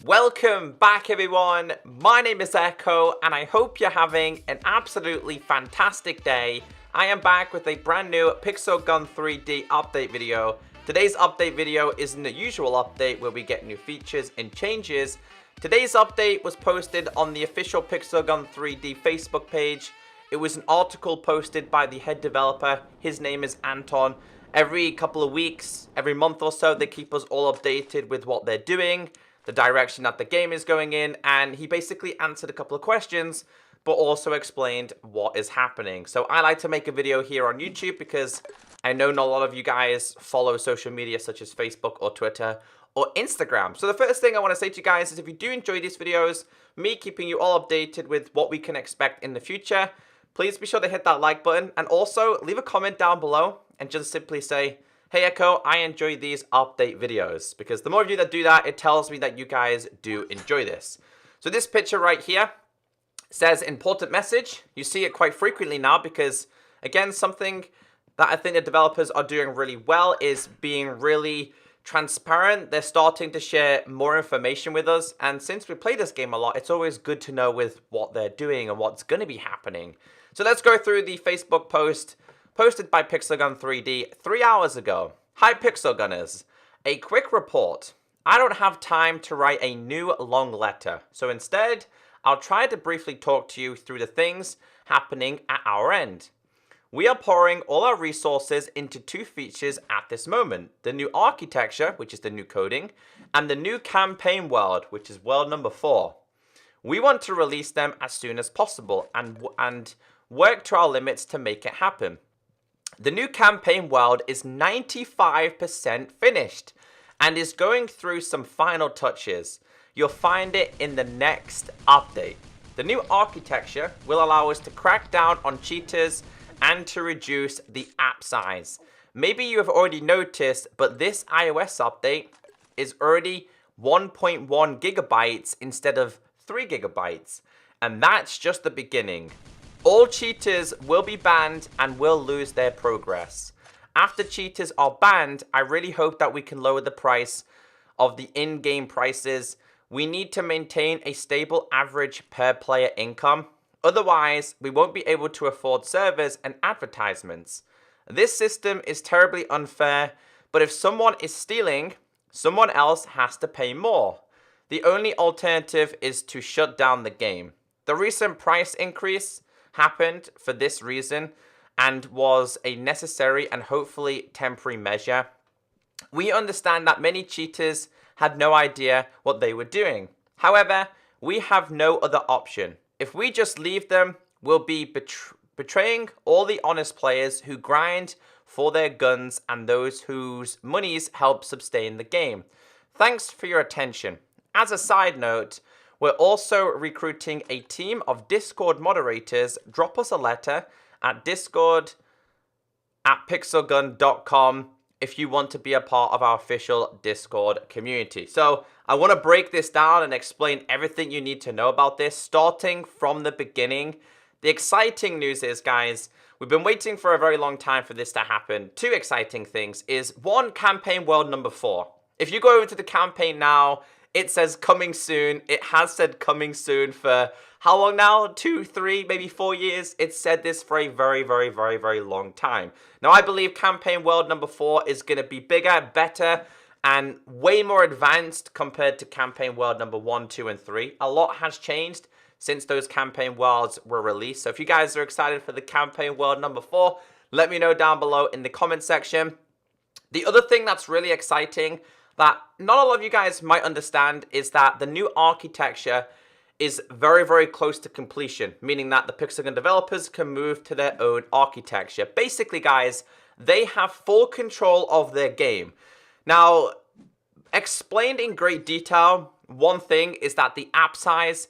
Welcome back everyone, my name is Echo and I hope you're having an absolutely fantastic day. I am back with a brand new Pixel Gun 3D update video. Today's update video isn't the usual update where we get new features and changes. Today's update was posted on the official Pixel Gun 3D Facebook page. It was an article posted by the head developer, his name is Anton. Every couple of weeks, every month or so, they keep us all updated with what they're doing, the direction that the game is going in, and he basically answered a couple of questions, but also explained what is happening. So I like to make a video here on YouTube because I know not a lot of you guys follow social media such as Facebook or Twitter or Instagram. So the first thing I want to say to you guys is if you do enjoy these videos, me keeping you all updated with what we can expect in the future, please be sure to hit that like button and also leave a comment down below and just simply say, hey Echo, I enjoy these update videos, because the more of you that do that, it tells me that you guys do enjoy this. So this picture right here says important message. You see it quite frequently now because, again, something that I think the developers are doing really well is being really transparent. They're starting to share more information with us, and since we play this game a lot, it's always good to know with what they're doing and what's going to be happening. So let's go through the Facebook post posted by Pixel Gun 3D 3 hours ago. Hi Pixel Gunners, a quick report. I don't have time to write a new long letter, so instead I'll try to briefly talk to you through the things happening at our end. We are pouring all our resources into two features at this moment. The new architecture, which is the new coding, and the new campaign world, which is world number 4. We want to release them as soon as possible and work to our limits to make it happen. The new campaign world is 95% finished and is going through some final touches. You'll find it in the next update. The new architecture will allow us to crack down on cheaters and to reduce the app size. Maybe you have already noticed, but this iOS update is already 1.1 gigabytes instead of 3 gigabytes. And that's just the beginning. All cheaters will be banned and will lose their progress. After cheaters are banned, I really hope that we can lower the price of the in-game prices. We need to maintain a stable average per player income. Otherwise, we won't be able to afford servers and advertisements. This system is terribly unfair, but if someone is stealing, someone else has to pay more. The only alternative is to shut down the game. The recent price increase happened for this reason and was a necessary and hopefully temporary measure. We understand that many cheaters had no idea what they were doing. However, we have no other option. If we just leave them, we'll be betraying all the honest players who grind for their guns and those whose monies help sustain the game. Thanks for your attention. As a side note, we're also recruiting a team of Discord moderators. Drop us a letter at discord@pixelgun.com if you want to be a part of our official Discord community. So I want to break this down and explain everything you need to know about this, starting from the beginning. The exciting news is, guys, we've been waiting for a very long time for this to happen. Two exciting things is, one, campaign world number 4. If you go over to the campaign now, it says coming soon. It has said coming soon for how long now? 2, 3, maybe 4 years? It's said this for a very, very, very, very long time. Now, I believe campaign world number 4 is going to be bigger, better, and way more advanced compared to campaign world number 1, 2, and 3. A lot has changed since those campaign worlds were released. So if you guys are excited for the campaign world number 4, let me know down below in the comment section. The other thing that's really exciting that not a lot of you guys might understand is that the new architecture is very, very close to completion, meaning that the Pixel Gun developers can move to their own architecture. Basically, guys, they have full control of their game. Now, explained in great detail, one thing is that the app size,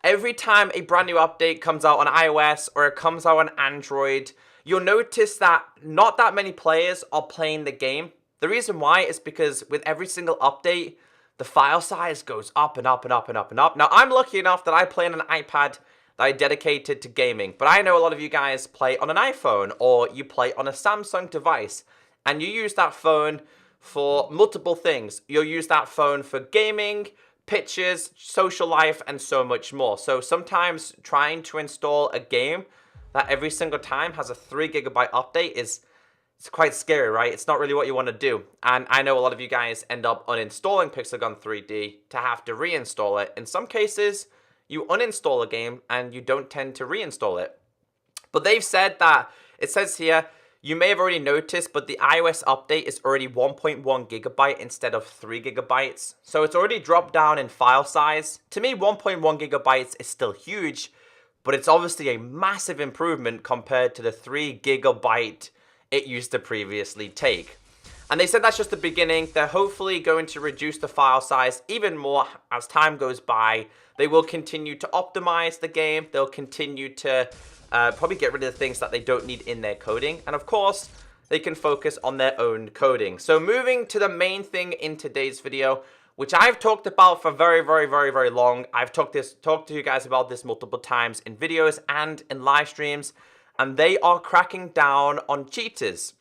every time a brand new update comes out on iOS or it comes out on Android, you'll notice that not that many players are playing the game. The reason why is because with every single update, the file size goes up and up and up and up and up. Now, I'm lucky enough that I play on an iPad that I dedicated to gaming, but I know a lot of you guys play on an iPhone or you play on a Samsung device, and you use that phone for multiple things. You'll use that phone for gaming, pictures, social life, and so much more. So sometimes trying to install a game that every single time has a 3 GB update it's quite scary, right? It's not really what you want to do. And I know a lot of you guys end up uninstalling Pixel Gun 3D to have to reinstall it. In some cases, you uninstall a game and you don't tend to reinstall it. But they've said that, it says here, you may have already noticed, but the iOS update is already 1.1 GB instead of 3 GB. So it's already dropped down in file size. To me, 1.1 GB is still huge, but it's obviously a massive improvement compared to the 3 GB it used to previously take. And they said that's just the beginning. They're hopefully going to reduce the file size even more as time goes by. They will continue to optimize the game. They'll continue to probably get rid of the things that they don't need in their coding. And of course, they can focus on their own coding. So moving to the main thing in today's video, which I've talked about for very long. I've talked to you guys about this multiple times in videos and in live streams. And they are cracking down on cheaters.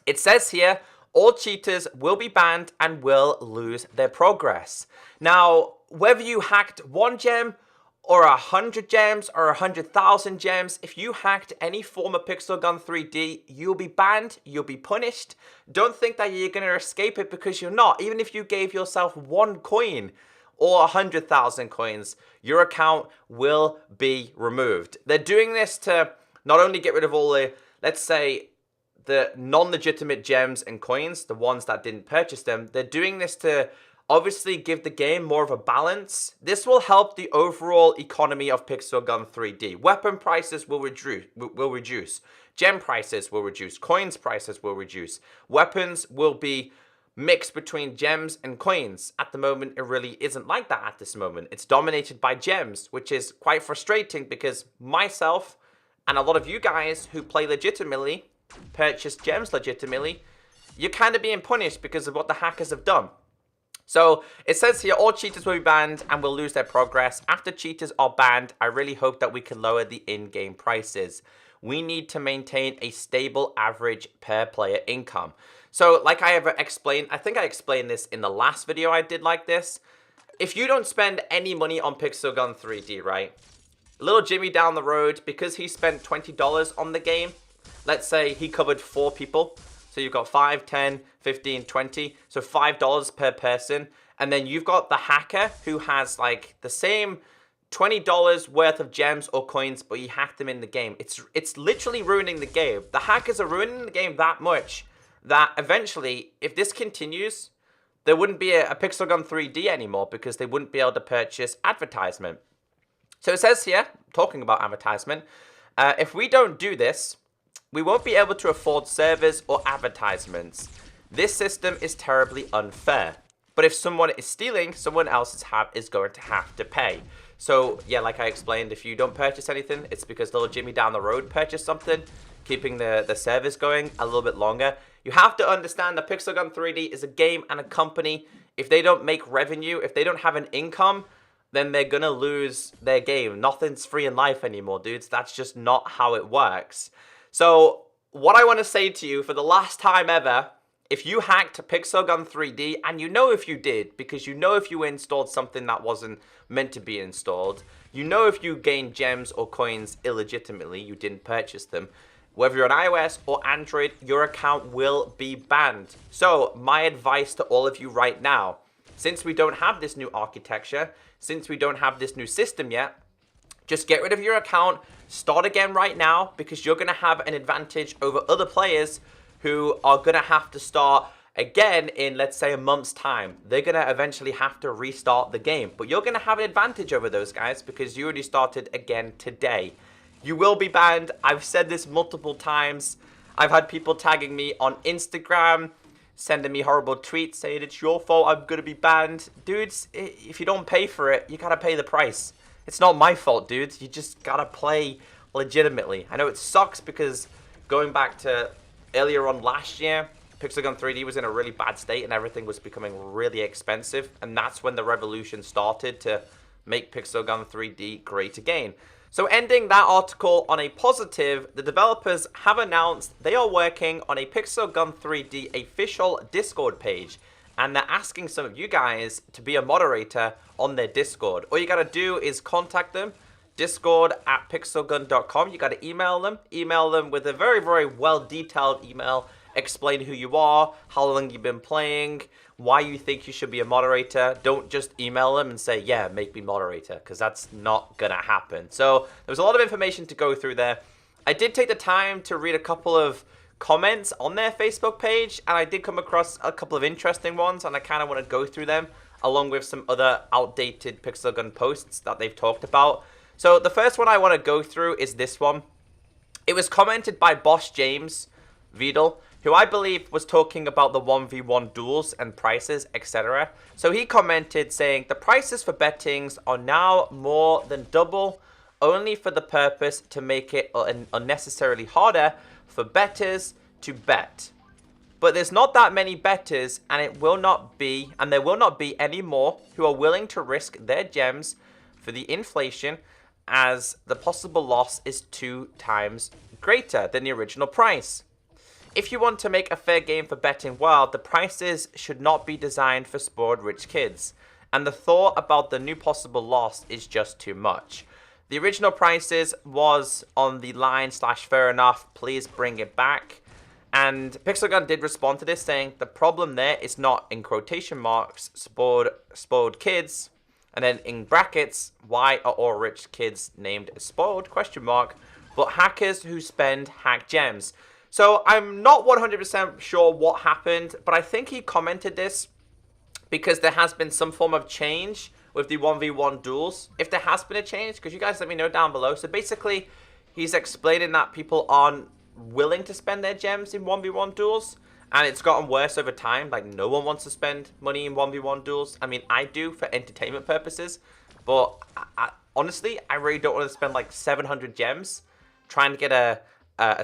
It says here, all cheaters will be banned and will lose their progress. Now, whether you hacked 1 gem or 100 gems or 100,000 gems, if you hacked any form of Pixel Gun 3D, you'll be banned, you'll be punished. Don't think that you're going to escape it, because you're not. Even if you gave yourself 1 coin or 100,000 coins, your account will be removed. They're doing this to not only get rid of all the, let's say, the non-legitimate gems and coins, the ones that didn't purchase them, they're doing this to obviously give the game more of a balance. This will help the overall economy of Pixel Gun 3D. Weapon prices will reduce. Gem prices will reduce. Coins prices will reduce. Weapons will be mixed between gems and coins. At the moment, it really isn't like that at this moment. It's dominated by gems, which is quite frustrating, because myself and a lot of you guys who play legitimately, purchase gems legitimately, you're kind of being punished because of what the hackers have done. So it says here, all cheaters will be banned and will lose their progress. After cheaters are banned, I really hope that we can lower the in-game prices. We need to maintain a stable average per player income. So like I ever explained, I think I explained this in the last video I did like this. If you don't spend any money on Pixel Gun 3D, right? Little Jimmy down the road, because he spent $20 on the game, let's say he covered 4 people. So you've got 5, 10, 15, 20. So $5 per person. And then you've got the hacker who has like the same $20 worth of gems or coins, but he hacked them in the game. It's literally ruining the game. The hackers are ruining the game that much that eventually, if this continues, there wouldn't be a Pixel Gun 3D anymore, because they wouldn't be able to purchase advertisement. So it says here, talking about advertisement, if we don't do this, we won't be able to afford servers or advertisements. This system is terribly unfair. But if someone is stealing, someone else is going to have to pay. So yeah, like I explained, if you don't purchase anything, it's because little Jimmy down the road purchased something, keeping the servers going a little bit longer. You have to understand that Pixel Gun 3D is a game and a company. If they don't make revenue, if they don't have an income, then they're gonna lose their game. Nothing's free in life anymore, dudes. That's just not how it works. So what I want to say to you for the last time ever, if you hacked Pixel Gun 3D, and you know if you did, because you know if you installed something that wasn't meant to be installed, you know if you gained gems or coins illegitimately, you didn't purchase them, whether you're on iOS or Android, your account will be banned. So my advice to all of you right now, since we don't have this new architecture, since we don't have this new system yet, just get rid of your account, start again right now, because you're going to have an advantage over other players who are going to have to start again in, let's say, a month's time. They're going to eventually have to restart the game. But you're going to have an advantage over those guys because you already started again today. You will be banned. I've said this multiple times. I've had people tagging me on Instagram, sending me horrible tweets saying it's your fault, I'm going to be banned. Dudes, if you don't pay for it, you got to pay the price. It's not my fault, dudes. You just gotta play legitimately. I know it sucks because going back to earlier on last year, Pixel Gun 3D was in a really bad state and everything was becoming really expensive. And that's when the revolution started to make Pixel Gun 3D great again. So ending that article on a positive, the developers have announced they are working on a Pixel Gun 3D official Discord page. and they're asking some of you guys to be a moderator on their Discord. All you gotta do is contact them, discord@pixelgun.com. You gotta email them with a very, very well detailed email. Explain who you are, how long you've been playing, why you think you should be a moderator. Don't just email them and say, yeah, make me moderator, because that's not gonna happen. So there's a lot of information to go through there. I did take the time to read a couple of comments on their Facebook page, and I did come across a couple of interesting ones, and I kind of want to go through them along with some other outdated Pixel Gun posts that they've talked about. So the first one I want to go through is this one. It was commented by Boss James Vidal, who I believe was talking about the 1v1 duels and prices, etc. So he commented saying, the prices for bettings are now more than double, only for the purpose to make it unnecessarily harder for bettors to bet. But there's not that many bettors, and there will not be any more who are willing to risk their gems for the inflation, as the possible loss is 2 times greater than the original price. If you want to make a fair game for betting well, the prices should not be designed for spoiled rich kids, and the thought about the new possible loss is just too much. The original prices was on the line / fair enough, please bring it back. And Pixel Gun did respond to this saying, the problem there is not, in quotation marks, spoiled kids, and then in brackets, why are all rich kids named spoiled, ? But hackers who spend hack gems. So I'm not 100% sure what happened, but I think he commented this because there has been some form of change with the 1v1 duels. If there has been a change, because you guys let me know down below. So basically, he's explaining that people aren't willing to spend their gems in 1v1 duels, and it's gotten worse over time. Like, no one wants to spend money in 1v1 duels. I mean, I do for entertainment purposes, but honestly, I really don't want to spend like 700 gems trying to get a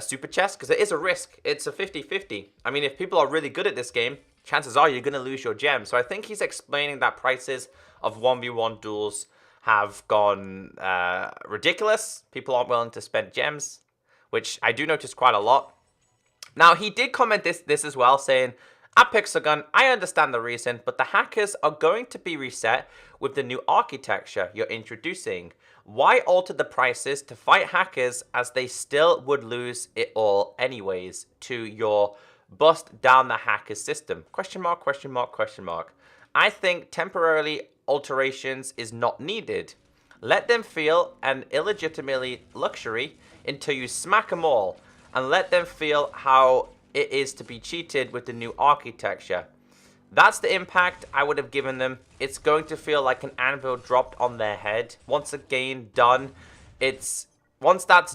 super chest, because it is a risk. It's a 50-50. I mean, if people are really good at this game, chances are you're going to lose your gem. So I think he's explaining that prices of 1v1 duels have gone ridiculous. People aren't willing to spend gems, which I do notice quite a lot. Now, he did comment this as well, saying, at Pixel Gun, I understand the reason, but the hackers are going to be reset with the new architecture you're introducing. Why alter the prices to fight hackers, as they still would lose it all anyways to your bust down the hacker system? ? I think temporarily alterations is not needed. Let them feel an illegitimately luxury until you smack them all, and let them feel how it is to be cheated with the new architecture. That's the impact I would have given them. It's going to feel like an anvil dropped on their head. Once that's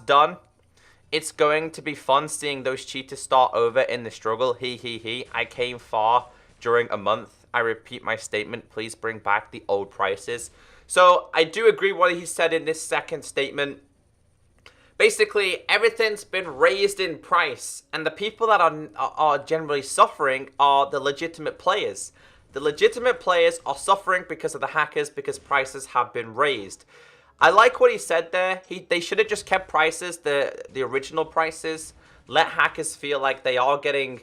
done, it's going to be fun seeing those cheaters start over in the struggle. I came far during a month. I repeat my statement. Please bring back the old prices. So I do agree what he said in this second statement. Basically, everything's been raised in price, and the people that are generally suffering are the legitimate players. The legitimate players are suffering because of the hackers, because prices have been raised. I like what he said there. They should have just kept prices, the original prices. Let hackers feel like they are getting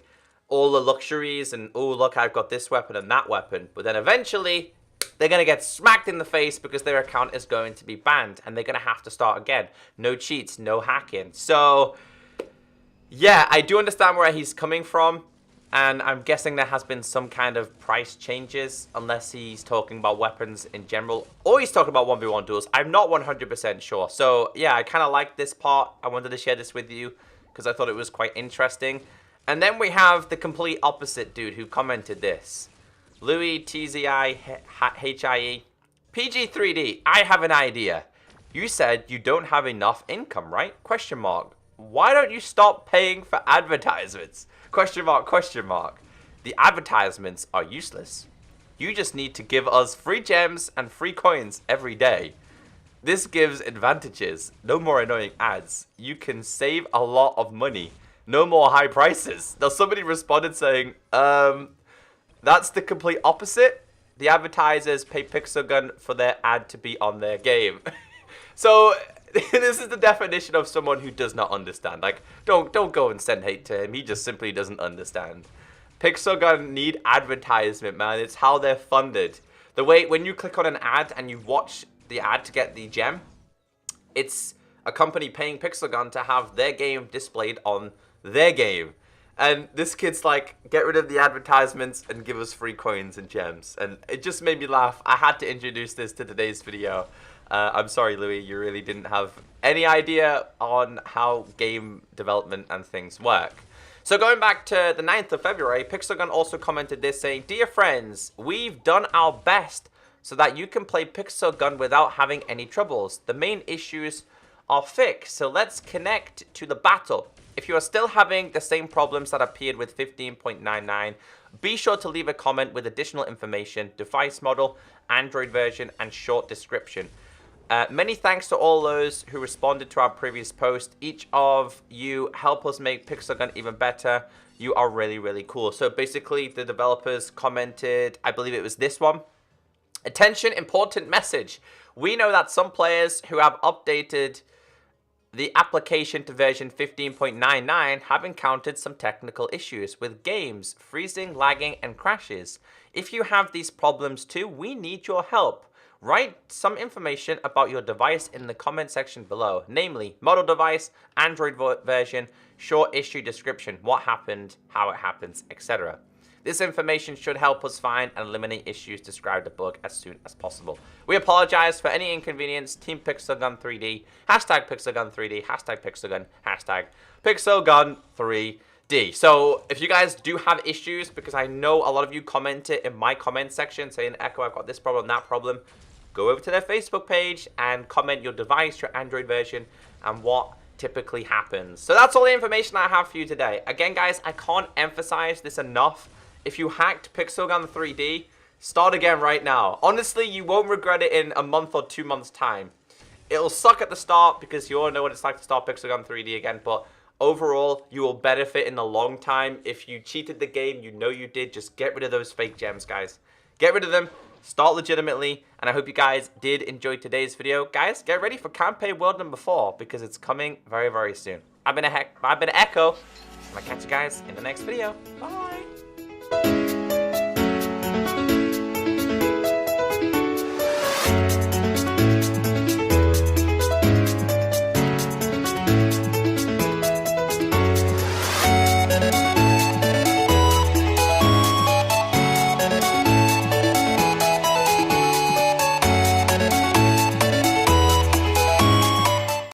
all the luxuries and, oh, look, I've got this weapon and that weapon. But then eventually, they're going to get smacked in the face because their account is going to be banned, and they're going to have to start again. No cheats, no hacking. So, yeah, I do understand where he's coming from, and I'm guessing there has been some kind of price changes, unless he's talking about weapons in general, or he's talking about 1v1 duels. I'm not 100% sure. So, yeah, I kind of like this part. I wanted to share this with you because I thought it was quite interesting. And then we have the complete opposite dude who commented this. Louis TZI HIE. PG3D, I have an idea. You said you don't have enough income, right? ? Why don't you stop paying for advertisements? ? The advertisements are useless. You just need to give us free gems and free coins every day. This gives advantages. No more annoying ads. You can save a lot of money. No more high prices. Now somebody responded saying, that's the complete opposite. The advertisers pay Pixel Gun for their ad to be on their game. So this is the definition of someone who does not understand. Like, don't go and send hate to him. He just simply doesn't understand. Pixel Gun need advertisement, man. It's how they're funded. The way when you click on an ad and you watch the ad to get the gem, it's a company paying Pixel Gun to have their game displayed on their game. And this kid's like, get rid of the advertisements and give us free coins and gems. And it just made me laugh. I had to introduce this to today's video. I'm sorry, Louis, you really didn't have any idea on how game development and things work. So going back to the 9th of February, Pixel Gun also commented this saying, "Dear friends, we've done our best so that you can play Pixel Gun without having any troubles. The main issues are fixed, so let's connect to the battle. If you are still having the same problems that appeared with 15.99, be sure to leave a comment with additional information, device model, Android version, and short description. Many thanks to all those who responded to our previous post. Each of you help us make Pixel Gun even better. You are really, really cool." So basically, the developers commented, I believe it was this one. "Attention, important message. We know that some players who have updated the application to version 15.99 have encountered some technical issues with games freezing, lagging, and crashes. If you have these problems too, we need your help. Write some information about your device in the comment section below, namely model device, Android version, short issue description, what happened, how it happens, etc. This information should help us find and eliminate issues described above as soon as possible. We apologize for any inconvenience. Team Pixel Gun 3D, hashtag Pixel Gun 3D, hashtag Pixel Gun, hashtag Pixel Gun 3D. So if you guys do have issues, because I know a lot of you commented in my comment section saying, Echo, I've got this problem, that problem, go over to their Facebook page and comment your device, your Android version, and what typically happens. So that's all the information I have for you today. Again, guys, I can't emphasize this enough. If you hacked Pixel Gun 3D, start again right now. Honestly, you won't regret it in a month or 2 months' time. It'll suck at the start because you all know what it's like to start Pixel Gun 3D again, but overall, you will benefit in the long time. If you cheated the game, you know you did. Just get rid of those fake gems, guys. Get rid of them. Start legitimately, and I hope you guys did enjoy today's video. Guys, get ready for campaign world number 4 because it's coming very, very soon. I've been Echo, and I'll catch you guys in the next video. Bye.